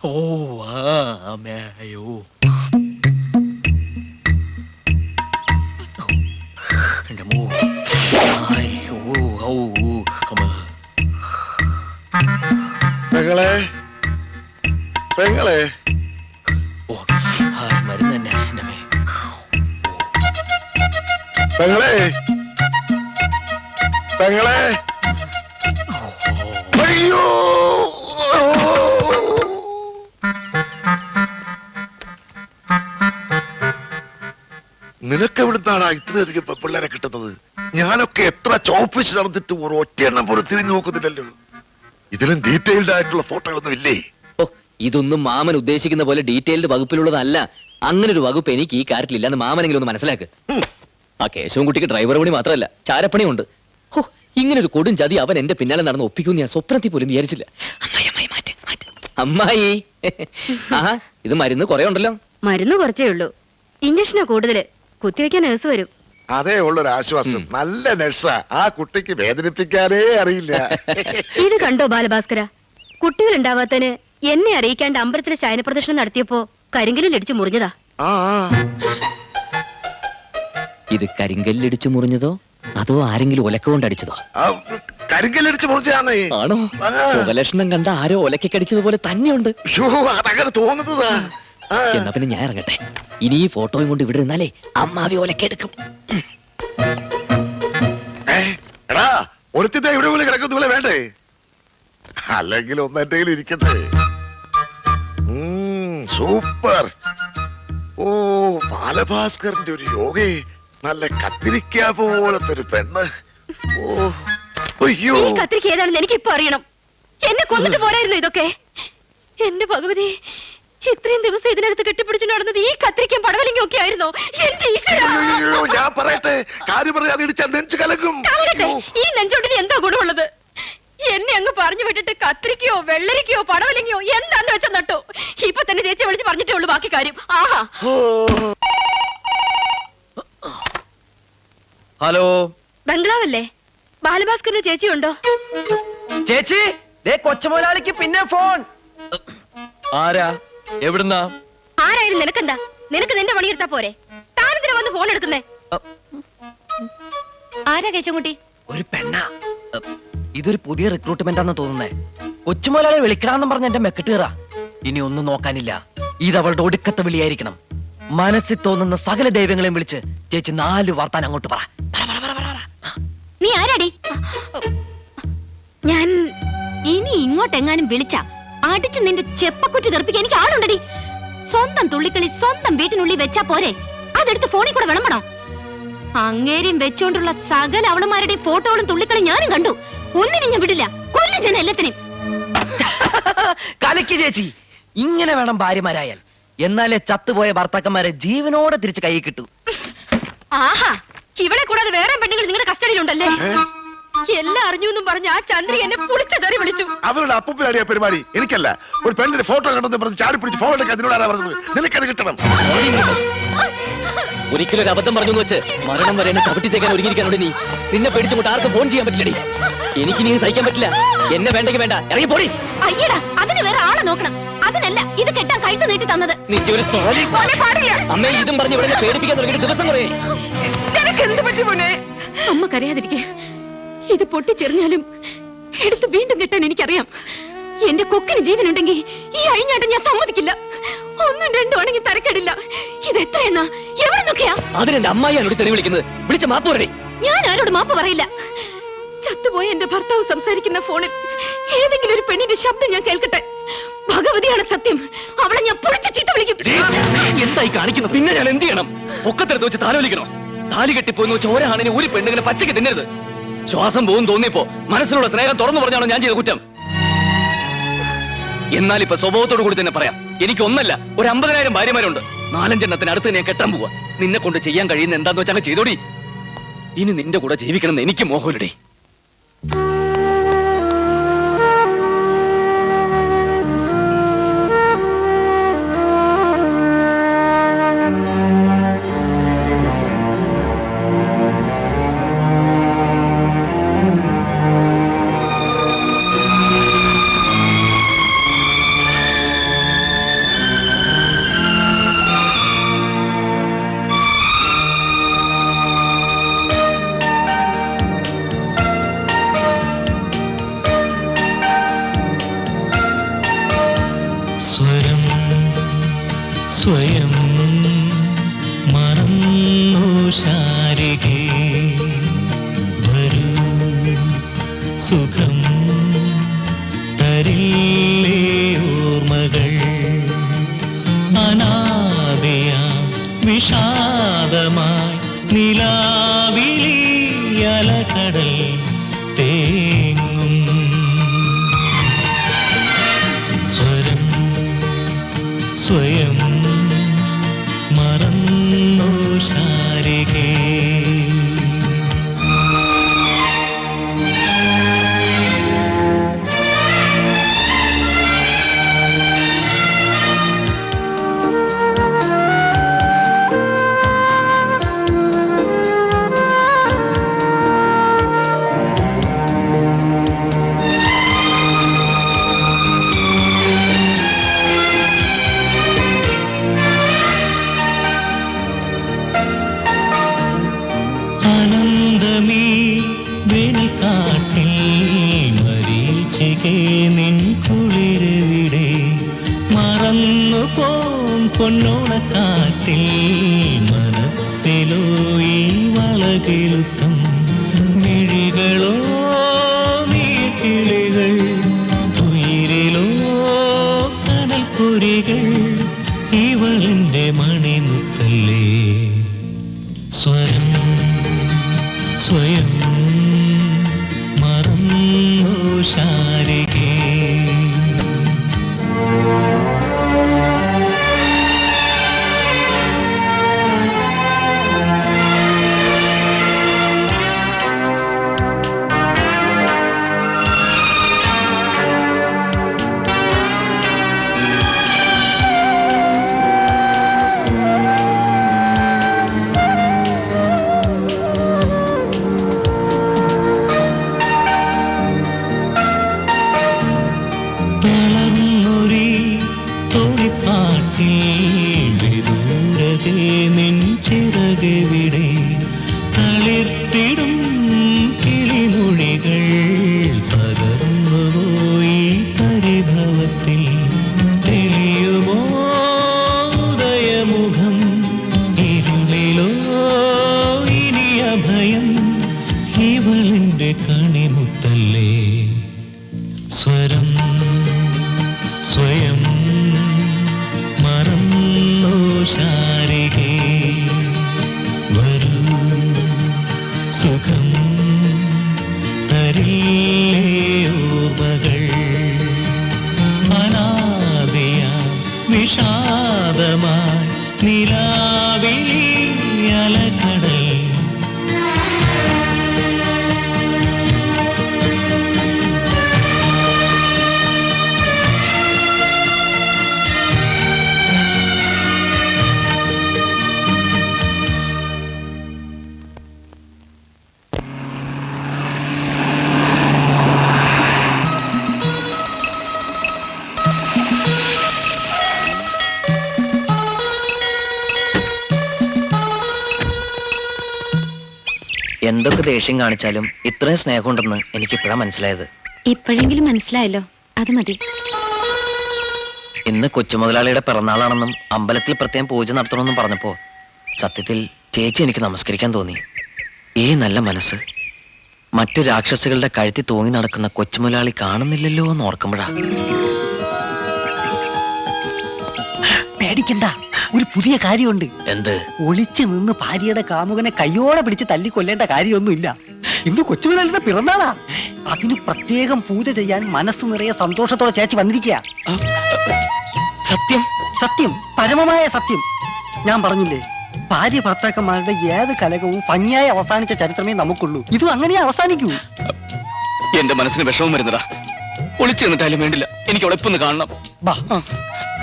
ഓ അമ്മേ അയ്യോ എന്റെ മോ പെങ്ങളെ പെങ്ങളെ ഓ മരുന്ന് തന്നെ എന്റെ മേ പെങ്ങളെ പെങ്ങളെ അയ്യോ നിനക്കെവിടുന്നാണ് ഇത്രയധികം പിള്ളേരെ കിട്ടുന്നത്? ഞാനൊക്കെ എത്ര ചോപ്പിച്ച് നടന്നിട്ട് ഒരു ഒറ്റയെണ്ണം പോലും തിരിഞ്ഞു നോക്കുന്നില്ലല്ലോ. ഇതിലും ഡീറ്റെയിൽഡ് ആയിട്ടുള്ള ഫോട്ടോകളൊന്നും ഇല്ലേ? ഓ ഇതൊന്നും മാമൻ ഉദ്ദേശിക്കുന്ന പോലെ ഡീറ്റെയിൽഡ് വകുപ്പിലുള്ളതല്ല. അങ്ങനെ ഒരു വകുപ്പ് എനിക്ക് ഈ കാര്യത്തിലില്ലെന്ന് മാമനെങ്കിലും ഒന്ന് മനസ്സിലാക്ക്. ആ കേശവൻ കുട്ടിക്ക് ഡ്രൈവർ പണി മാത്രമല്ല ചാരപ്പണിയുണ്ട്. ഓ ഇങ്ങനെ ഒരു കൊടും ചതി അവൻ എന്റെ പിന്നാലെ നടന്ന് ഒപ്പിക്കുമെന്ന് ഞാൻ സ്വപ്നത്തിൽ പോലും വിചാരിച്ചില്ല. അമ്മായി അമ്മായി മാറ്റ് മാറ്റ് അമ്മായി. ആഹാ ഇത് മരുന്ന് കുറെ ഉണ്ടല്ലോ. മരുന്ന് കുറച്ചേ ഉള്ളൂ, ഇഞ്ചക്ഷനാ കൂടുതല്. കുത്തിവെക്കാൻ നേഴ്സ് വരും. അതേ ഉള്ളൊരു ആശ്വാസം. നല്ല നഴ്സാ. ആ കുട്ടിക്ക് വേദനിപ്പിക്കാനേ അറിയില്ല. ഇത് കണ്ടോ ബാലഭാസ്കര, കുട്ടികൾ ഉണ്ടാവാത്തതിന് എന്നെ അറിയിക്കാണ്ട് അമ്പലത്തിലെ ശയന പ്രദർശനം നടത്തിയപ്പോ കരിങ്കലിൽ ഇടിച്ചു മുറിഞ്ഞതാ. ഇത് കരിങ്കല്ലിടിച്ചു മുറിഞ്ഞതോ അതോ ആരെങ്കിലും ഒലക്ക കൊണ്ട് അടിച്ചതോ? കരിങ്കല്ലടിച്ച് മുറിച്ചാണേ. ആണോ? മുഖലക്ഷണം കണ്ട ആരോ ഒലക്കടിച്ചതുപോലെ തന്നെയുണ്ട്. അതങ്ങനെ തോന്നുന്നതാ. എന്നാ പിന്നെ ഞാൻ ഇറങ്ങട്ടെ. ഇനി ഈ ഫോട്ടോയും കൊണ്ട് ഇവിടെ നിന്നാലേ അമ്മാവി ഒലക്കെടുക്കും. എടാ ഒരുത്തിന്റെ ഇവിടെ പോലെ കിടക്കുന്ന പോലെ വേണ്ടേ? അല്ലെങ്കിൽ ഒന്നെന്തെങ്കിലും ഇരിക്കട്ടെ. സൂപ്പർ. ഓ ബാലഭാസ്കറിന്റെ ഒരു യോഗേ. നല്ല കത്തിരിക്ക പോലത്തെ ഒരു പെണ്ണ്. ഓ അയ്യോ കത്തിരിക്ക ഏതാണെന്ന് എനിക്കിപ്പോ അറിയണം. എന്നെ കൊന്നിട്ട് പോരായിരുന്നു ഇതൊക്കെ. എന്റെ ഭഗവതി, ഇത്രയും ദിവസം ഇതിനകത്ത് കെട്ടിപ്പിടിച്ചു നടന്നത് ഈ കത്തിരിക്കും പടവലിങ്ങും ഒക്കെ ആയിരുന്നോ? ഞാൻ പറയട്ടെ, കാര്യം പറയാതെ ഇടിച്ചാൽ നെഞ്ചു കലക്കും. ഈ നെഞ്ചോട്ടിന് എന്താ ഗുണമുള്ളത്? എന്നെ അങ്ങ് പറഞ്ഞു വിട്ടിട്ട് കത്തിരിക്കയോ വെള്ളരിക്കയോ പടവലിങ്ങയോ എന്താന്ന് വെച്ചാൽ നട്ടോ. ഇപ്പൊ തന്നെ ചേച്ചി വിളിച്ച് പറഞ്ഞിട്ടേ ഉള്ളൂ ബാക്കി കാര്യം. ആഹാ. ഹലോ ബംഗ്ലാവല്ലേ? ബാലഭാസ്കറിന്റെ ചേച്ചി ഉണ്ടോ? ചേച്ചി കൊച്ചുമോലാളിക്ക് പിന്നെ ഫോൺ. ആരാ എവിടുന്നാ? ആരായാലും നിനക്കെന്താ? നിനക്ക് നിന്റെ പണിയെടുത്താ പോരെ? താനെന്തിനാ വന്ന് ഫോൺ എടുക്കുന്നേ? ആരാ കേശവൻകുട്ടി? ഒരു പെണ്ണ. ഇതൊരു പുതിയ റിക്രൂട്ട്മെന്റ് ആണെന്ന് തോന്നുന്നേ. കൊച്ചുമോലാളെ വിളിക്കണമെന്നും പറഞ്ഞ എന്റെ മെക്കെട്ട് കയറാ. ഇനി ഒന്നും നോക്കാനില്ല. ഇത് അവളുടെ ഒടുക്കത്തെ വിളിയായിരിക്കണം. മനസ്സിൽ തോന്നുന്ന സകല ദൈവങ്ങളെയും വിളിച്ച് ചേച്ചി 4 വാർത്താൻ അങ്ങോട്ട് പറ. നീ ആരാടി? ഞാൻ ഇനി ഇങ്ങോട്ടെങ്ങാനും വിളിച്ച അടിച്ചു നിന്റെ ചെപ്പക്കുറ്റി തെറിപ്പിക്കാൻ എനിക്ക് ആളുണ്ടടി. സ്വന്തം തുള്ളിക്കളി സ്വന്തം വീട്ടിനുള്ളിൽ വെച്ചാ പോരെ, അതെടുത്ത് ഫോണിൽ കൂടെ വിളമ്പണോ? അങ്ങേരെയും വെച്ചോണ്ടുള്ള സകല അവളുമാരുടെയും ഫോട്ടോകളും തുള്ളിക്കളി ഞാനും കണ്ടു. ഒന്നിനും ഞാൻ വിടില്ല. കൊല്ലും ഞാൻ എല്ലാത്തിനും. കലക്കി ചേച്ചി. ഇങ്ങനെ വേണം ഭാര്യമാരായാൽ. എന്നാലേ ചത്തുപോയ ഭർത്താക്കന്മാരെ ജീവനോടെ തിരിച്ച് കൈ കിട്ടൂ. ആഹാ, ഇവിടെ കൂടാതെ വേറെ പെണ്ണുങ്ങൾ നിങ്ങളുടെ കസ്റ്റഡിയിലുണ്ടല്ലേ? എല്ലാം അറിഞ്ഞു എന്നും പറഞ്ഞ ആ ചന്ദ്രി എന്നെ പുളിച്ച തെറി വിളിച്ചു. അവരുടെ അപ്പൂപ്പിലാടിയ പരിപാടി എനിക്കല്ല. ഒരു പെണ്ണിന്റെ ഫോട്ടോ കണ്ടെന്ന് പറഞ്ഞ് ചാടി പിടിച്ച് ഫോൺ എടുക്കാൻ അതിനോടാണ് പറഞ്ഞത്. നിനക്കത് കിട്ടണം. ഒരിക്കലും ഒരു അബദ്ധം പറഞ്ഞു വെച്ച് മരണം വരെ എന്നെ ചവിട്ടിത്തേക്കാൻ ഒരുങ്ങിയിരിക്കാനോട് നീ. നിന്നെ പേടിച്ചുകൊണ്ട് ആർക്കും ഫോൺ ചെയ്യാൻ പറ്റില്ലടി. എനിക്ക് നീ സഹിക്കാൻ പറ്റില്ല. എന്നെ വേണ്ടെങ്കിൽ വേണ്ട, ഇറങ്ങി പോടി. അയ്യടാ, അതിന് വേറെ ആളെ നോക്കണം. അതിനല്ല ഇത് കെട്ടാൻ കഴുത്ത് നീട്ടി തന്നത്. അമ്മേ ഇതും പറഞ്ഞ് ഇവിടെ പേടിപ്പിക്കാൻ തുടങ്ങിയിട്ട് ദിവസം കുറേ. അമ്മ കരയാതിരിക്കെ. ഇത് പൊട്ടിച്ചെറിഞ്ഞാലും എടുത്ത് വീണ്ടും കെട്ടാൻ എനിക്കറിയാം. എന്റെ കൊക്കിന് ജീവനുണ്ടെങ്കിൽ ഈ അഴിഞ്ഞാട്ടം ഞാൻ സമ്മതിക്കില്ല. 1, 2 ആണെങ്കിൽ തരക്കേടില്ല. ഇത് എത്ര എണ്ണ എവിടെ നോക്കിയാ? അതിനെന്റെ അമ്മായിയാണ് തെറി വിളിക്കുന്നത്. വിളിച്ച മാപ്പ് പറയേ. ഞാൻ ആരോട് മാപ്പ് പറയില്ല. ചത്തുപോയ എന്റെ ഭർത്താവ് സംസാരിക്കുന്ന ഫോണിൽ ഏതെങ്കിലും ഒരു പെണ്ണിന്റെ ശബ്ദം ഞാൻ കേൾക്കട്ടെ. ഭഗവതിയാണ് സത്യം. അവളെ ഞാൻ പൊളിച്ച ചീത്ത വിളിക്കും. എന്തായി കാണിക്കുന്നു? പിന്നെ ഞാൻ എന്ത് ചെയ്യണം? ഒക്കത്തെടുത്ത് വെച്ച് താലോലിക്കണോ? താലി കെട്ടിപ്പോന്ന് വെച്ച് ഓരാണിനെ ഒരു പെണ്ണുങ്ങളെ പച്ചയ്ക്ക് തിന്നരുത്. ശ്വാസം പോകും തോന്നിയപ്പോ മനസ്സിലുള്ള സ്നേഹം തുറന്നു പറഞ്ഞാണോ ഞാൻ ചെയ്ത കുറ്റം? എന്നാൽ ഇപ്പൊ സ്വഭാവത്തോടു കൂടി തന്നെ പറയാം. എനിക്ക് ഒന്നല്ല, ഒരു 50,000 ഭാര്യമാരുണ്ട്. 4-5 എണ്ണത്തിന് അടുത്ത് ഞാൻ കെട്ടാൻ പോവാ. നിന്നെ കൊണ്ട് ചെയ്യാൻ കഴിയുന്ന എന്താന്ന് വെച്ചാൽ ചെയ്തോടി. ഇനി നിന്റെ കൂടെ ജീവിക്കണം എന്ന് എനിക്ക് മോഹമില്ലടി. സ്വയം മറന്നു ശാരികേ വരൂ സുഖം തരില്ലേ ഓർമ്മകൾ അനാദിയാം വിഷാദമായി നിലാവിളി അലകടൽ തേങ്ങും സ്വരം സ്വയം മറന്നു ശാരികേ ആനന്ദമീ വെളിക്കാട്ടിൽ മരീചികേ നിൻ കുളിരവിടെ മറന്നു പോം പൊന്നോണക്കാറ്റിൽ മനസ്സിലോ ഈ വളകിലുത്തം മിഴികളോ നീക്കിളികൾ ഉയിരിലോ കനൽപ്പൊരികൾ ഇവളിൻ്റെ മണിമുത്തല്ലേ സ്വരം സ്വയം മറന്നു ശാരികേ തളർന്നൊരി തോണിപ്പാട്ടിൽ വിദൂരതേ നിൻ ചിറകെവിടെ തളിർത്തിടും കിളിമൊഴികൾ പകർന്നുപോയി പരിഭവത്തിൽ തെളിയുമോ ഉദയമുഖം ഇരുളിലോ ഇനി അഭയം ഇവളിൻ്റെ കണിമുത്തല്ലേ സ്വരം സ്വയം മറന്നു ശാരികേ വരൂ സുഖം തരില്ലേ ഓർമ്മകൾ അനാദിയ വിഷാദമായി നിലാവിളി അലകടൽ എന്തൊക്കെ ദേഷ്യം കാണിച്ചാലും ഇത്രയും സ്നേഹമുണ്ടെന്ന് എനിക്കിപ്പോഴാ മനസ്സിലായത്. ഇപ്പോഴെങ്കിലും മനസ്സിലായല്ലോ, അത് മതി. ഇന്ന് കൊച്ചുമുതലാളിയുടെ പിറന്നാളാണെന്നും അമ്പലത്തിൽ പ്രത്യേകം പൂജ നടത്തണമെന്നും പറഞ്ഞപ്പോ സത്യത്തിൽ ചേച്ചി എനിക്ക് നമസ്കരിക്കാൻ തോന്നി. ഈ നല്ല മനസ്സ് മറ്റു രാക്ഷസികളുടെ കഴുത്തി തൂങ്ങി നടക്കുന്ന കൊച്ചുമുതലാളി കാണുന്നില്ലല്ലോ എന്ന് ഓർക്കുമ്പോഴാ. പേടിക്കണ്ട, ഒരു പുതിയ കാര്യമുണ്ട്. എന്ത്? ഒളിച്ചു നിന്ന് ഭാര്യയുടെ കാമുകനെ കയ്യോടെ പിടിച്ച് തല്ലിക്കൊല്ലേണ്ട കാര്യമൊന്നുമില്ല. ഇന്ന് കൊച്ചുപിള്ളേരുടെ പിറന്നാളാ. അതിന് പ്രത്യേകം പൂജ ചെയ്യാൻ മനസ്സ് നിറയെ സന്തോഷത്തോടെ ചേച്ചി വന്നിരിക്കുക. സത്യം? സത്യം, പരമമായ സത്യം. ഞാൻ പറഞ്ഞില്ലേ, ഭാര്യ ഭർത്താക്കന്മാരുടെ ഏത് കലകവും ഭംഗിയായി അവസാനിച്ച ചരിത്രമേ നമുക്കുള്ളൂ. ഇതും അങ്ങനെ അവസാനിക്കൂ. എന്റെ മനസ്സിന് വിഷമം വരുന്നതാ. ഒളിച്ചു നിന്നിട്ടാലും വേണ്ടില്ല, എനിക്ക് അവളെ ഇപ്പൊന്ന് കാണണം. ബാ.